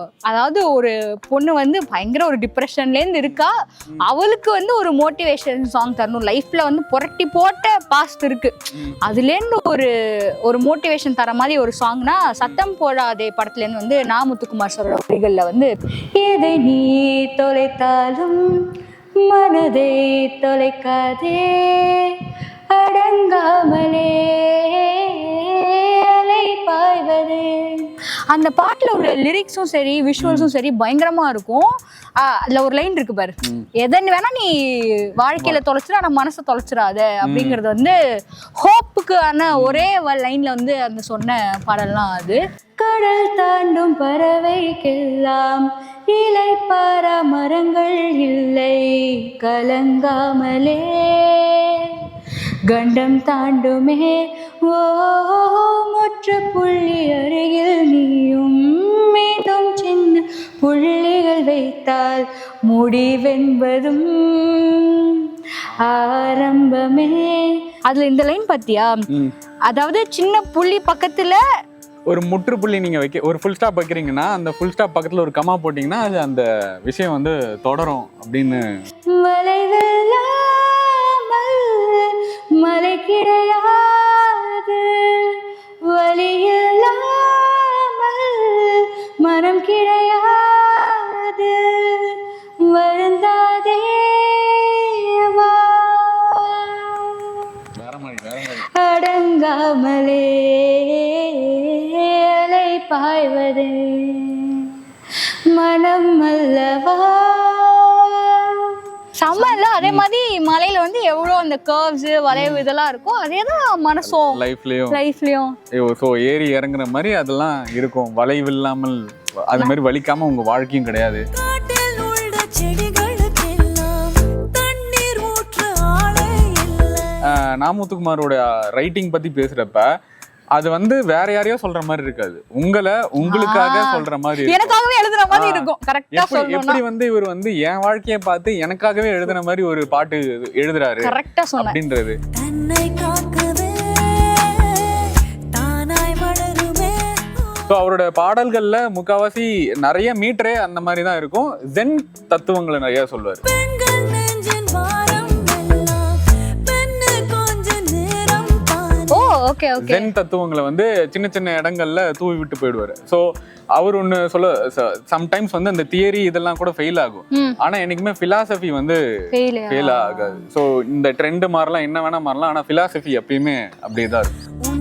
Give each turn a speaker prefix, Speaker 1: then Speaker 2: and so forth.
Speaker 1: அதாவது ஒரு பொண்ணு வந்து பயங்கர ஒரு டிப்ரெஷன்லேருந்து இருக்கா, அவளுக்கு வந்து ஒரு மோட்டிவேஷன் சாங் தரணும். லைஃப்ல வந்து புரட்டி போட்ட பாஸ்ட் இருக்கு, அதுலேருந்து ஒரு ஒரு மோட்டிவேஷன் தர மாதிரி ஒரு சாங்னா சத்தம் போடாதே படத்துலேருந்து வந்து நா. முத்துக்குமார் சாரோட வரிகளில் வந்து எதை நீ தொலைத்தாலும் மனதை தொலைக்காதே அடங்காமலே அலை பாய்வதே. அந்த பாட்டுல உள்ள லிரிக்ஸும் சரி விஷுவல்ஸும் சரி பயங்கரமா இருக்கும். அதுல ஒரு லைன் இருக்கு பாரு, எதன்னு வேணா நீ வாழ்க்கையில தொலைச்சிட ஆனா மனசை தொலைச்சிடாத அப்படிங்கறது வந்து ஹோப்புக்கான ஒரே லைன்ல வந்து அந்த சொன்ன பாடல்லாம் அது. கடல் தாண்டும் பறவைக்கெல்லாம் இலை பாரா மரங்கள் இல்லை கலங்காமலே கண்டம் தாண்டுமே ஓ முற்ற புள்ளி அருகில் நீயும் மீண்டும் சின்ன புள்ளிகள் வைத்தால் முடிவென்பதும் ஆரம்பமே. அதுல இந்த லைன் பாத்தியா, அதாவது சின்ன புள்ளி பக்கத்துல
Speaker 2: ஒரு முற்றுப்புள்ளி நீங்க வைக்க ஒரு ஃபுல் ஸ்டாப் வைக்கிறீங்கன்னா அந்த ஃபுல் ஸ்டாப் பக்கத்துல ஒரு கமா போட்டீங்கன்னா அது அந்த விஷயம் வந்து தொடரும் அப்படின்னு.
Speaker 1: மலை கிடையாது வலியில்லாமல் மனம் கிடையாது வருந்தாதே வா அடங்காமலே அலை பாய்வதே மனம் அல்லவா. சம்மர்ல அதே மாதிரி மலையில வந்து எவ்வளோ அந்த கர்வ்ஸ் வளைவு இதெல்லாம் இருக்கும், அதேதான் மனசும் லைஃப்லயும்
Speaker 2: ஸோ ஏறி இறங்குற மாதிரி அதெல்லாம் இருக்கும். வளைவு இல்லாமல் அது மாதிரி வலிக்காம உங்க வாழ்க்கையும் கிடையாது. நா. முத்துக்குமாரோட ரைட்டிங் பத்தி பேசுறப்ப அது வந்து வேற யாரையோ சொல்ற மாதிரி இருக்காது, உங்களுக்காக சொல்ற மாதிரி,
Speaker 1: எனக்காகவே எழுதுற மாதிரி இருக்கும். கரெக்ட்டா சொல்லணும்.
Speaker 2: எப்படி வந்து இவர் வந்து என் வாழ்க்கையை பார்த்து எனக்காகவே எழுதுன மாதிரி ஒரு பாட்டு எழுதுறாரு.
Speaker 1: கரெக்ட்டா சொன்ன
Speaker 2: அப்படின்றது. ஸோ அவரோட பாடல்கள்ல முக்காவாசி நிறைய மீட்டரே அந்த மாதிரி தான் இருக்கும். ஜென் தத்துவங்களை நிறைய சொல்லுவார். ஜென் தத்துவங்களை வந்து சின்ன சின்ன இடங்கள்ல தூவி விட்டு போயிடுவாரு. ஸோ அவர் ஒன்று சொல்ல சம்டைம்ஸ் வந்து அந்த தியரி இதெல்லாம் கூட ஃபெயில் ஆகும், ஆனா என்னைக்குமே பிலாசபி வந்து ஃபெயில் ஆகாது. ஸோ இந்த ட்ரெண்ட் மாறலாம் என்ன வேணா மாறலாம், ஆனா பிலாசபி எப்பயுமே அப்படியே தான் இருக்கும்.